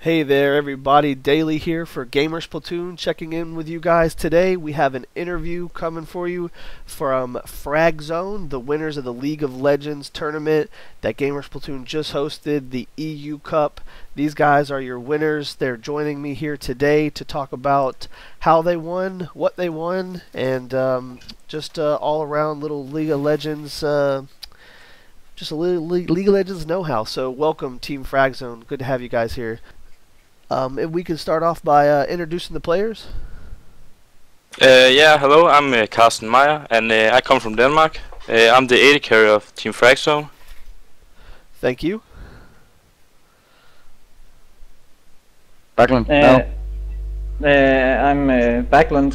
Hey there everybody, Daily here for GamersPlatoon, checking in with you guys today. We have an interview coming for you from Fragzone, the winners of the League of Legends tournament that GamersPlatoon just hosted, the EU Cup. These guys are your winners. They're joining me here today to talk about how they won, what they won, and just all around little League of Legends just a little League of Legends know-how. So welcome, Team Fragzone. Good to have you guys here. If we can start off by introducing the players. Yeah, hello, I'm Carsten Meyer, and I come from Denmark. I'm the AD carrier of Team Fragzone. Thank you. Backland. I'm Backland,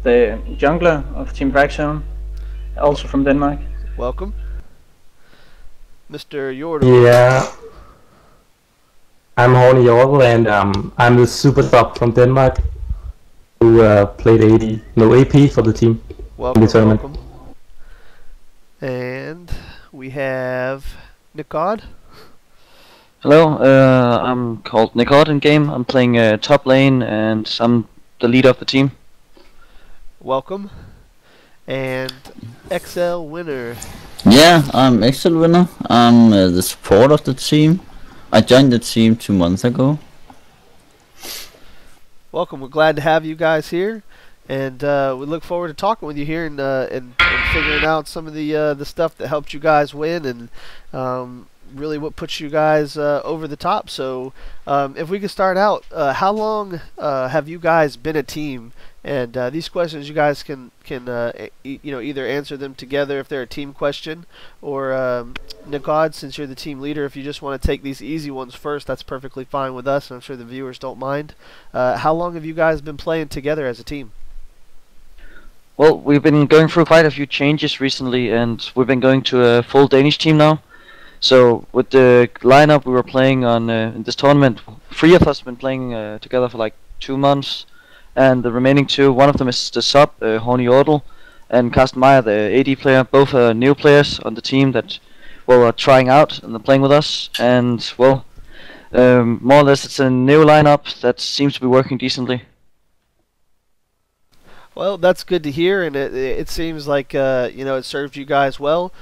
the jungler of Team Fragzone, also from Denmark. Welcome. Mr. Yordle. Yeah, I'm Horny Yordle, and I'm the super top from Denmark who played AP for the team Welcome, in the tournament. welcome. And we have Nicod. Hello, I'm called Nicod in game. I'm playing top lane and I'm the leader of the team. Welcome. And XL Winner. Yeah, I'm Excel winner. I'm the support of the team. I joined the team 2 months ago. Welcome. We're glad to have you guys here, and we look forward to talking with you here and figuring out some of the stuff that helped you guys win and really what puts you guys over the top. So if we could start out, how long have you guys been a team? And these questions you guys can either answer them together if they're a team question, or Nicod, since you're the team leader, if you just want to take these easy ones first, that's perfectly fine with us, and I'm sure the viewers don't mind. How long have you guys been playing together as a team? Well, we've been going through quite a few changes recently, and we've been going to a full Danish team now. So with the lineup we were playing on in this tournament, 3 of us have been playing together for like 2 months. And the remaining 2, one of them is the sub, Horny Yordle, and Carsten Meyer, the AD player. Both are new players on the team that are trying out and are playing with us. And well, more or less it's a new lineup that seems to be working decently. Well, that's good to hear, and it seems like it served you guys well.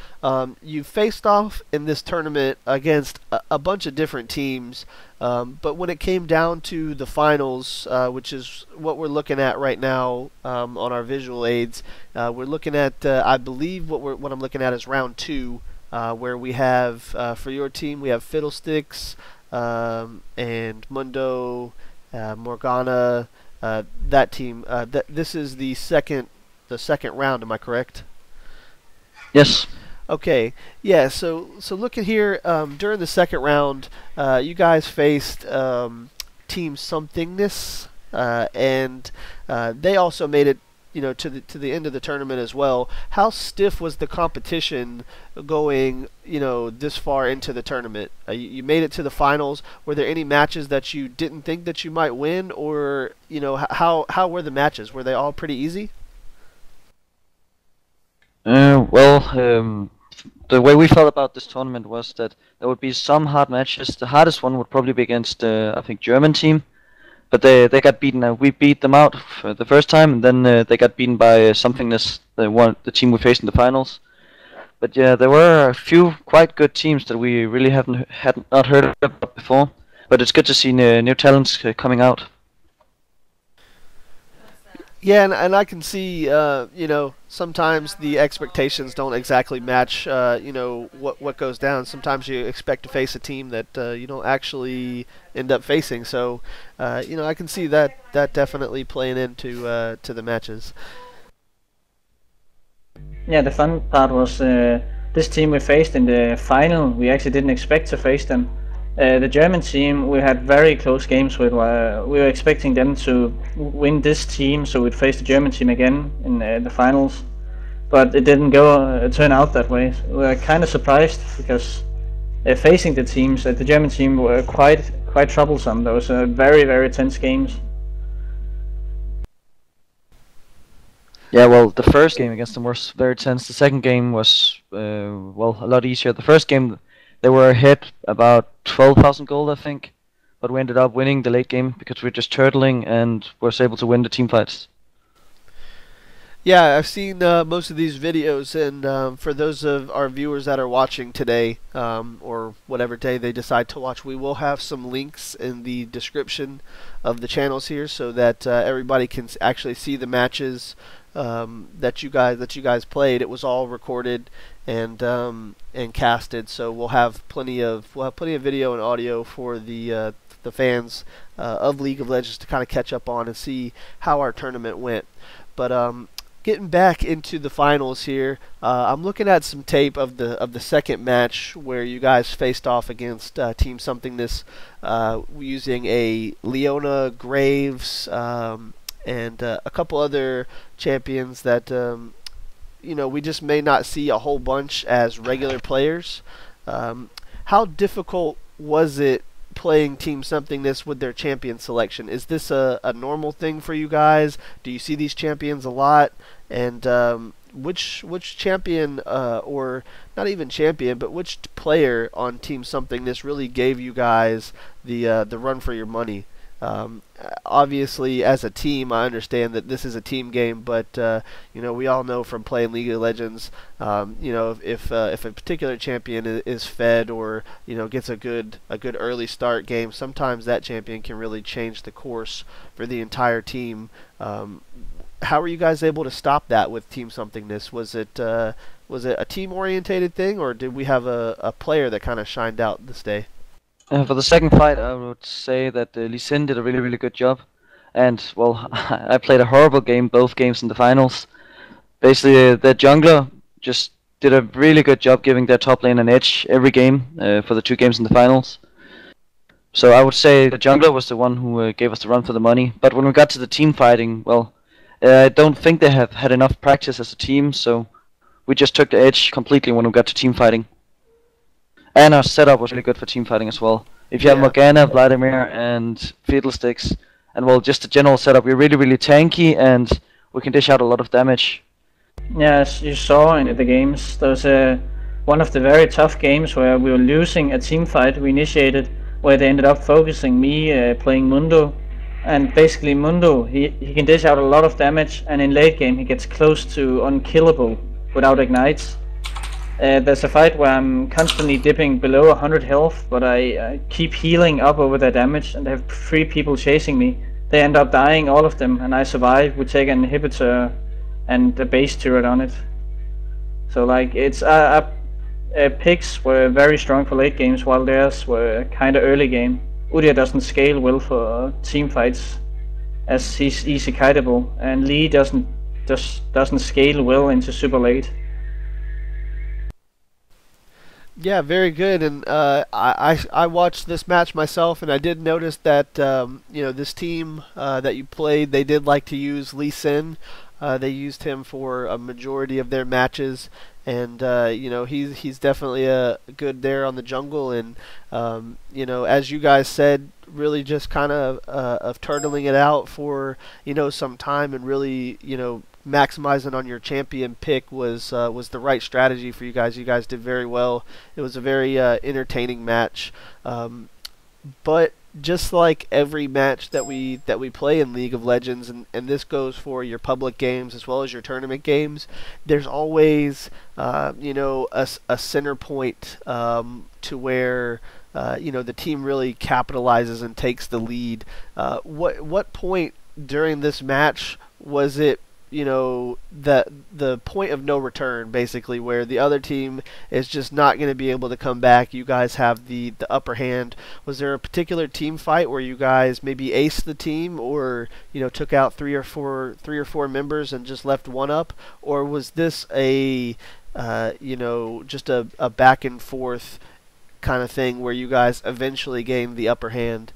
You faced off in this tournament against a bunch of different teams, but when it came down to the finals, which is what we're looking at right now on our visual aids, we're looking at I believe what I'm looking at is round 2, where we have for your team we have Fiddlesticks and Mundo, Morgana. That team. This is the second round. Am I correct? Yes. Okay. Yeah. So looking here, during the second round, you guys faced Team Somethingness, and they also made it, to the end of the tournament as well. How stiff was the competition going, this far into the tournament? You made it to the finals. Were there any matches that you didn't think that you might win, or how were the matches? Were they all pretty easy? Well, the way we felt about this tournament was that there would be some hard matches. The hardest one would probably be against I think German team. But they got beaten. We beat them out for the first time, and then they got beaten by Somethingness, the team we faced in the finals. But yeah, there were a few quite good teams that we really had not heard of before. But it's good to see new talents coming out. Yeah, and I can see, sometimes the expectations don't exactly match, what goes down. Sometimes you expect to face a team that you don't actually end up facing. So, I can see that definitely playing into to the matches. Yeah, the fun part was this team we faced in the final. We actually didn't expect to face them. The German team we had very close games with. We were expecting them to win this team, so we'd face the German team again in the finals. But it didn't turn out that way. We were kind of surprised because facing the teams, the German team were quite troublesome. There was very, very tense games. Yeah, well, the first game against them was very tense. The second game was a lot easier. The first game they were ahead about 12,000 gold, I think. but we ended up winning the late game because we were just turtling and was able to win the team fights. Yeah, I've seen most of these videos, and for those of our viewers that are watching today, or whatever day they decide to watch, we will have some links in the description of the channels here, so that everybody can actually see the matches that you guys played. It was all recorded and casted, so we'll have plenty of video and audio for the fans of League of Legends to kind of catch up on and see how our tournament went. But getting back into the finals here, I'm looking at some tape of the second match where you guys faced off against Team Somethingness using a Leona, Graves, and a couple other champions that we just may not see a whole bunch as regular players. How difficult was it playing Team Somethingness with their champion selection? Is this a normal thing for you guys? Do you see these champions a lot? And which champion, or not even champion, but which player on Team Somethingness really gave you guys the run for your money? Obviously, as a team, I understand that this is a team game, but we all know from playing League of Legends, if a particular champion is fed or gets a good early start game, sometimes that champion can really change the course for the entire team. How were you guys able to stop that with Team Somethingness? Was it a team-orientated thing, or did we have a player that kind of shined out this day? For the second fight, I would say that Lee Sin did a really, really good job. And, well, I played a horrible game, both games in the finals. Basically, the jungler just did a really good job giving their top lane an edge every game for the 2 games in the finals. So I would say the jungler was the one who gave us the run for the money. But when we got to the team fighting, well, I don't think they have had enough practice as a team, so we just took the edge completely when we got to team fighting. And our setup was really good for team fighting as well. If you have Morgana, Vladimir, and Fiddlesticks, and well, just the general setup, we're really, really tanky, and we can dish out a lot of damage. Yeah, as you saw in the games, there was one of the very tough games where we were losing a team fight we initiated, where they ended up focusing me playing Mundo. And basically Mundo, he can dish out a lot of damage, and in late game he gets close to unkillable without ignites. There's a fight where I'm constantly dipping below 100 health, but I keep healing up over their damage, and they have 3 people chasing me. They end up dying, all of them, and I survive. We take an inhibitor and a base turret on it. So like, it's picks were very strong for late games, while theirs were kind of early game. Udyr doesn't scale well for team fights, as he's easy kiteable, and Lee doesn't scale well into super late. Yeah, very good. And I watched this match myself, and I did notice that this team that you played, they did like to use Lee Sin. They used him for a majority of their matches, and he's definitely good there on the jungle. And as you guys said, really just kind of turtling it out for some time, and really maximizing on your champion pick was the right strategy for you guys. You guys did very well. It was a very entertaining match, but just like every match that we play in League of Legends, and this goes for your public games as well as your tournament games, there's always a center point to where the team really capitalizes and takes the lead. What point during this match was it the point of no return, basically, where the other team is just not going to be able to come back? You guys have the upper hand. Was there a particular team fight where you guys maybe aced the team, or took out three or four members and just left one up, or was this a just a back and forth kind of thing where you guys eventually gained the upper hand?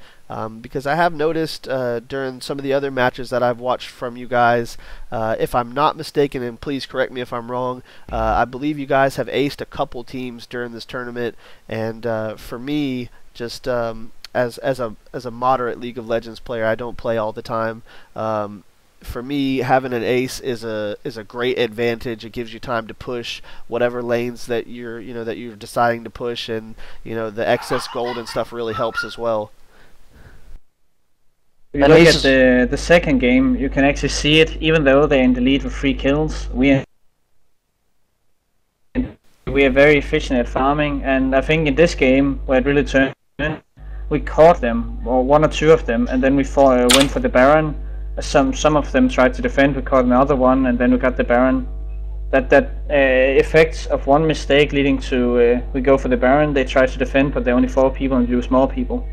Because I have noticed during some of the other matches that I've watched from you guys, if I'm not mistaken, and please correct me if I'm wrong, I believe you guys have aced a couple teams during this tournament, and for me, just as a moderate League of Legends player, I don't play all the time. For me, having an ace is a great advantage. It gives you time to push whatever lanes that you're deciding to push, and the excess gold and stuff really helps as well. If you look at the second game, you can actually see it. Even though they're in the lead with 3 kills, we are very efficient at farming, and I think in this game where it really turned, we caught them, or 1 or 2 of them, and then we went for the Baron. Some of them tried to defend, we caught another one, and then we got the Baron. That effects of 1 mistake leading to we go for the Baron. They try to defend, but they're only 4 people and use more people.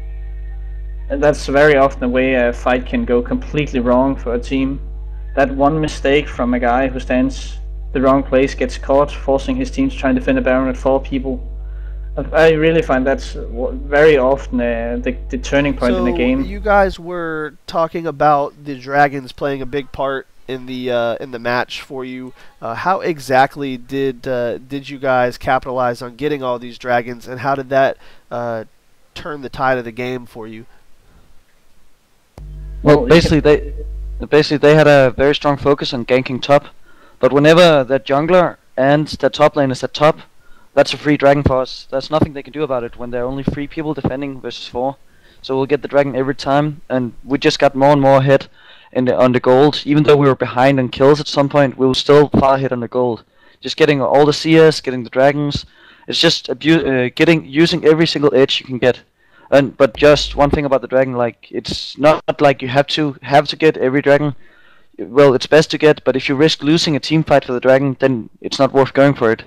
And that's very often the way a fight can go completely wrong for a team. That 1 mistake from a guy who stands the wrong place gets caught, forcing his team to try and defend a Baron at 4 people. I really find that's very often the turning point in the game. So you guys were talking about the dragons playing a big part in the match for you. How exactly did you guys capitalize on getting all these dragons, and how did that turn the tide of the game for you? Well, basically they had a very strong focus on ganking top, but whenever that jungler and that top lane is at top, that's a free dragon for us. There's nothing they can do about it when there are only 3 people defending versus 4. So we'll get the dragon every time, and we just got more and more ahead on the gold. Even though we were behind in kills at some point, we were still far ahead on the gold. Just getting all the CS, getting the dragons. It's just using every single edge you can get. But just one thing about the dragon, like, it's not like you have to get every dragon. Well, it's best to get, but if you risk losing a team fight for the dragon, then it's not worth going for it.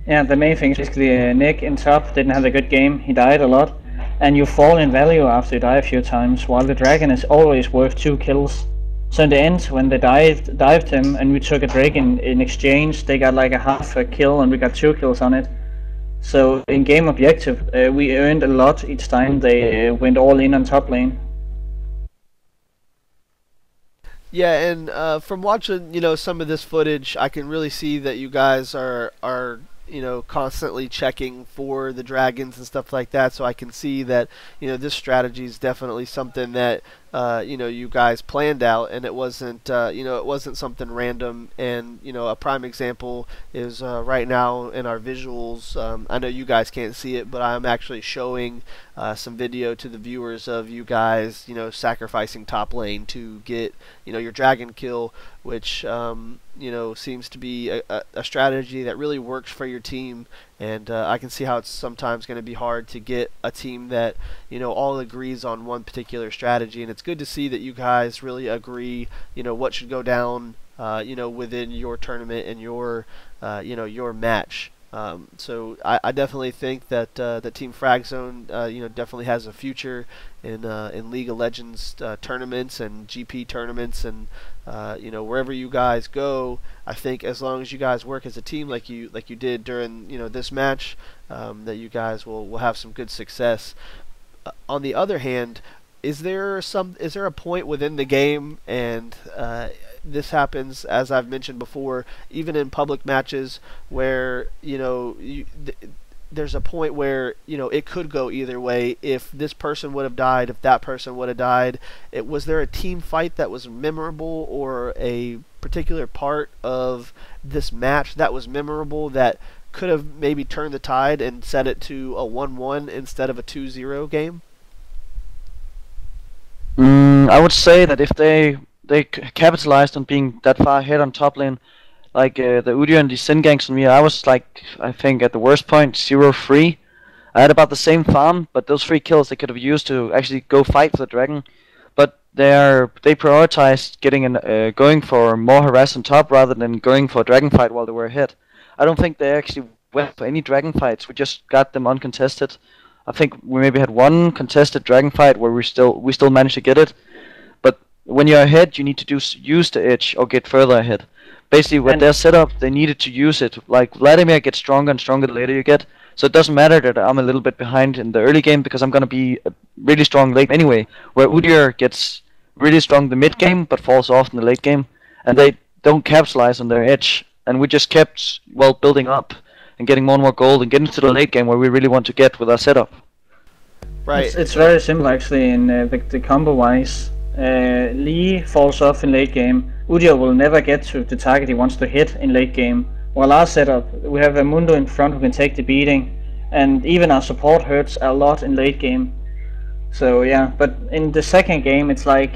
Yeah, the main thing is basically Nick in top didn't have a good game. He died a lot, and you fall in value after you die a few times, while the dragon is always worth 2 kills. So in the end, when they dived him and we took a dragon in exchange, they got like a half a kill and we got 2 kills on it. So in game objective, we earned a lot each time they went all in on top lane. Yeah, and from watching, some of this footage, I can really see that you guys are constantly checking for the dragons and stuff like that. So I can see that, this strategy is definitely something that, you guys planned out, and it wasn't, it wasn't something random. And, a prime example is right now in our visuals. I know you guys can't see it, but I'm actually showing some video to the viewers of you guys, sacrificing top lane to get, your dragon kill, which, seems to be a strategy that really works for your team. And I can see how it's sometimes going to be hard to get a team that, all agrees on one particular strategy. And it's good to see that you guys really agree, what should go down, within your tournament and your, your match. So I definitely think that that Team Fragzone, definitely has a future in League of Legends tournaments and GP tournaments, and wherever you guys go. I think as long as you guys work as a team like you did during this match, that you guys will have some good success. On the other hand, is there a point within the game, and this happens, as I've mentioned before, even in public matches, where there's a point where it could go either way. If this person would have died, if that person would have died, was there a team fight that was memorable, or a particular part of this match that was memorable that could have maybe turned the tide and set it to a 1-1 instead of a 2-0 game? I would say that if they capitalized on being that far ahead on top lane, like the Udyr and the Sin ganks on me, I was like, I think at the worst point 0-3. I had about the same farm, but those 3 kills they could have used to actually go fight for the dragon. But they prioritized going for more harass on top rather than going for a dragon fight while they were ahead. I don't think they actually went for any dragon fights. We just got them uncontested. I think we maybe had 1 contested dragon fight where we still managed to get it. But when you're ahead, you need to use the edge or get further ahead. Basically, with their setup, they needed to use it. Like, Vladimir gets stronger and stronger the later you get. So it doesn't matter that I'm a little bit behind in the early game, because I'm going to be really strong late anyway. Where Udyr gets really strong the mid game, but falls off in the late game. And they don't capitalize on their edge. And we just kept, building up and getting more and more gold and getting to the late game where we really want to get with our setup. Right. It's very simple actually in the combo wise. Lee falls off in late game. Udyr will never get to the target he wants to hit in late game. While our setup, we have a Mundo in front who can take the beating, and even our support hurts a lot in late game. So yeah, but in the second game, it's like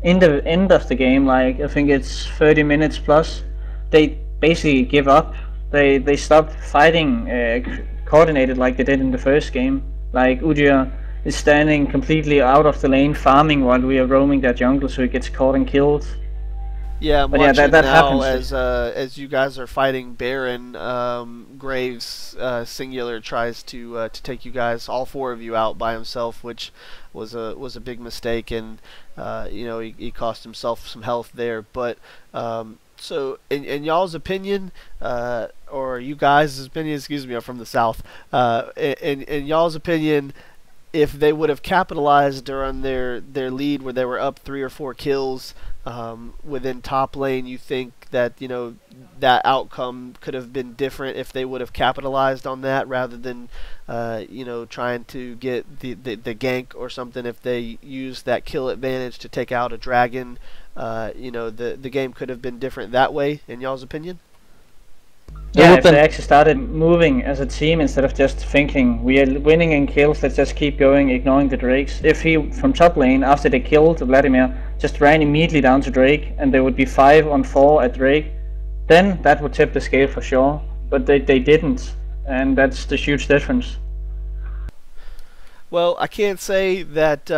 in the end of the game, like I think it's 30 minutes plus, they basically give up. They stop fighting coordinated like they did in the first game. Like Udyr is standing completely out of the lane farming while we are roaming that jungle, so he gets caught and killed. Yeah, I'm But yeah, watching that now happens. as you guys are fighting Baron. Graves singular tries to take you guys, all four of you, out by himself, which was a big mistake, and you know, he cost himself some health there. But so in y'all's opinion, or you guys' opinion, excuse me, I'm from the south. In y'all's opinion, if they would have capitalized during their lead where they were up 3 or 4 kills within top lane, you think that, you know, that outcome could have been different if they would have capitalized on that rather than you know, trying to get the gank or something? If they used that kill advantage to take out a dragon, you know, the game could have been different that way, in y'all's opinion? Yeah, if they actually started moving as a team instead of just thinking we are winning in kills, let's just keep going, ignoring the Drakes. If he, from top lane, after they killed Vladimir, just ran immediately down to Drake, and there would be 5-on-4 at Drake, then that would tip the scale for sure. But they didn't, and that's the huge difference. Well, I can't say that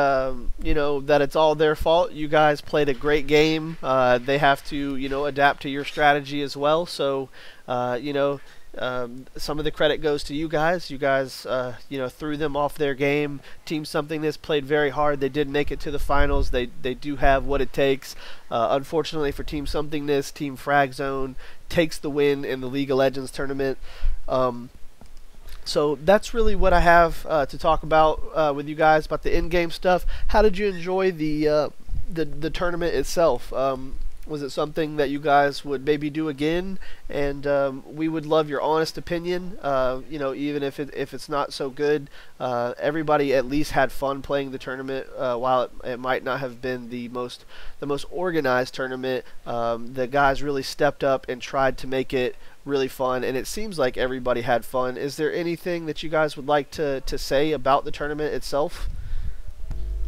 you know, that it's all their fault. You guys played a great game. They have to, you know, adapt to your strategy as well. So, you know, some of the credit goes to you guys. You guys, you know, threw them off their game. Team Somethingness played very hard. They did make it to the finals. They do have what it takes. Unfortunately for Team Somethingness, Team Fragzone takes the win in the League of Legends tournament. So that's really what I have to talk about with you guys about the in-game stuff. How did you enjoy the tournament itself? Was it something that you guys would maybe do again? And we would love your honest opinion. You know, even if it's not so good, everybody at least had fun playing the tournament. While it might not have been the most organized tournament, the guys really stepped up and tried to make it really fun, and it seems like everybody had fun. Is there anything that you guys would like to say about the tournament itself?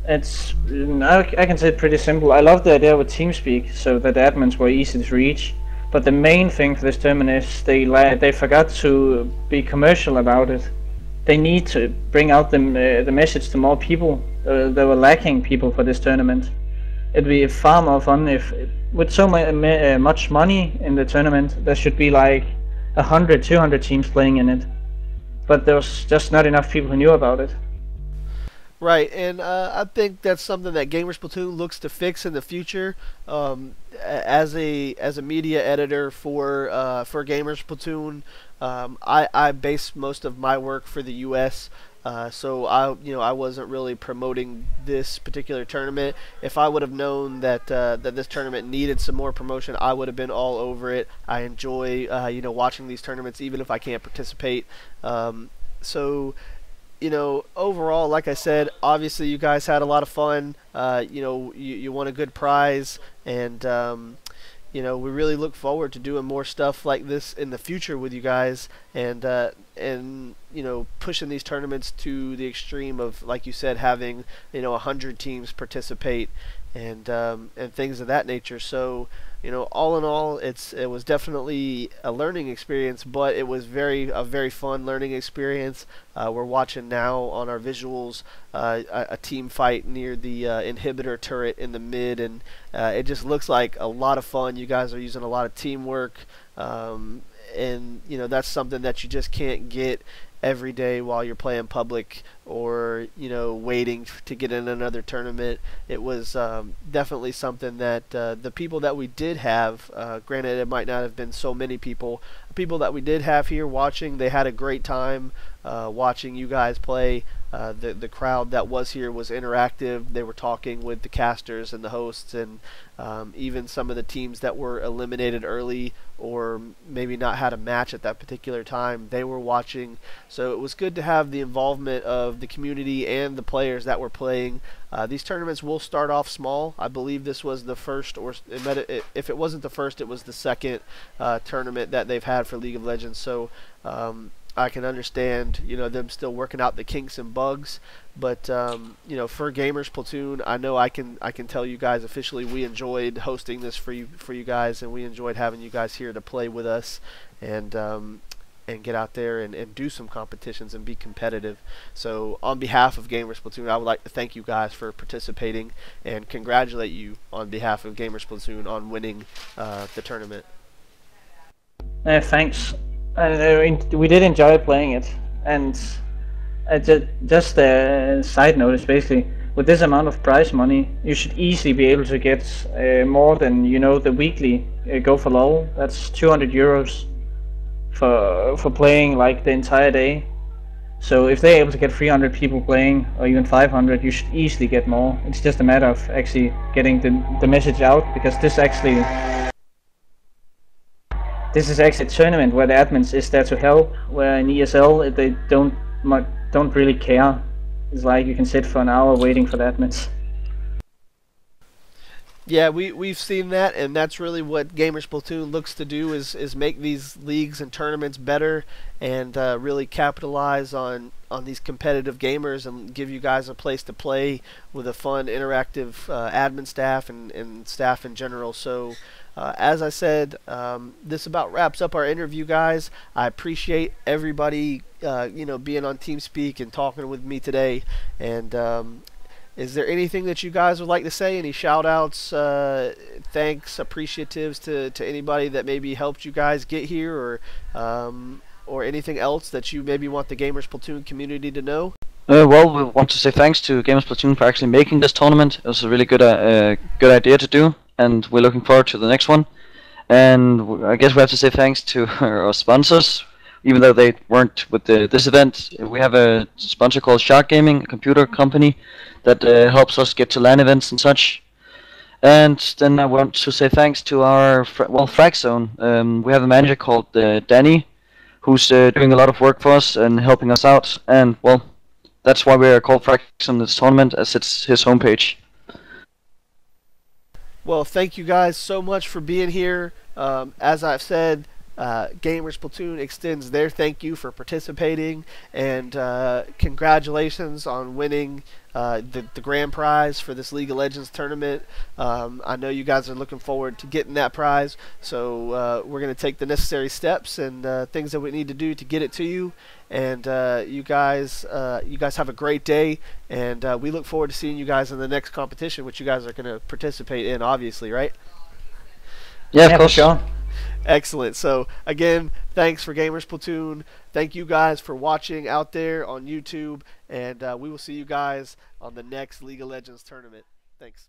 It's I can say it pretty simple. I love the idea with TeamSpeak, so that the admins were easy to reach. But the main thing for this tournament is they forgot to be commercial about it. They need to bring out the message to more people. They were lacking people for this tournament. It'd be far more fun if, with so much money in the tournament, there should be like 100, 200 teams playing in it. But there was just not enough people who knew about it. Right, and I think that's something that GamersPlatoon looks to fix in the future. As a media editor for GamersPlatoon, I base most of my work for the U.S. So I wasn't really promoting this particular tournament. If I would have known that that this tournament needed some more promotion, I would have been all over it. I enjoy you know, watching these tournaments even if I can't participate. So, you know, overall, like I said, obviously you guys had a lot of fun. You know, you won a good prize, and you know, we really look forward to doing more stuff like this in the future with you guys, and you know, pushing these tournaments to the extreme of, like you said, having, you know, 100 teams participate, and things of that nature. So, you know, all in all, it was definitely a learning experience, but it was a very fun learning experience. We're watching now on our visuals a team fight near the inhibitor turret in the mid, and it just looks like a lot of fun. You guys are using a lot of teamwork, and you know, that's something that you just can't get every day while you're playing public, or, you know, waiting to get in another tournament. It was definitely something that the people that we did have, granted it might not have been so many people that we did have here watching, they had a great time watching you guys play. The crowd that was here was interactive. They were talking with the casters and the hosts, and even some of the teams that were eliminated early or maybe not had a match at that particular time, they were watching. So it was good to have the involvement of the community and the players that were playing. These tournaments will start off small. I believe this was the first, or if it wasn't the first, it was the second tournament that they've had for League of Legends. So I can understand, you know, them still working out the kinks and bugs. But you know, for GamersPlatoon, I know I can tell you guys officially we enjoyed hosting this for you guys, and we enjoyed having you guys here to play with us and get out there and do some competitions and be competitive. So on behalf of GamersPlatoon, I would like to thank you guys for participating and congratulate you on behalf of GamersPlatoon on winning the tournament. Thanks. We did enjoy playing it, and just a side note is basically with this amount of prize money, you should easily be able to get more than, you know, the weekly Go for LOL. That's 200 euros for playing like the entire day. So if they're able to get 300 people playing, or even 500, you should easily get more. It's just a matter of actually getting the message out, because this is actually a tournament where the admins is there to help, where in ESL they don't really care. It's like you can sit for an hour waiting for the admins. Yeah, we've seen that, and that's really what GamersPlatoon looks to do is make these leagues and tournaments better, and really capitalize on these competitive gamers and give you guys a place to play with a fun, interactive admin staff and staff in general. So as I said, this about wraps up our interview, guys. I appreciate everybody you know, being on TeamSpeak and talking with me today. And is there anything that you guys would like to say? Any shout outs, thanks, appreciatives to anybody that maybe helped you guys get here, or anything else that you maybe want the GamersPlatoon community to know? Well, we want to say thanks to GamersPlatoon for actually making this tournament. It was a really good idea to do, and we're looking forward to the next one. And I guess we have to say thanks to our sponsors, even though they weren't with this event. We have a sponsor called Shark Gaming, a computer company that helps us get to LAN events and such. And then I want to say thanks to our Fragzone. We have a manager called Danny, who's doing a lot of work for us and helping us out. And well, that's why we're called Fragzone this tournament, as it's his homepage. Well, thank you guys so much for being here. As I've said, GamersPlatoon extends their thank you for participating, and congratulations on winning the grand prize for this League of Legends tournament. I know you guys are looking forward to getting that prize, so we're going to take the necessary steps and things that we need to do to get it to you. And you guys have a great day, and we look forward to seeing you guys in the next competition, which you guys are going to participate in, obviously, right? Yeah, of course. Sure. Excellent. So again, thanks for GamersPlatoon. Thank you guys for watching out there on YouTube, and we will see you guys on the next League of Legends tournament. Thanks.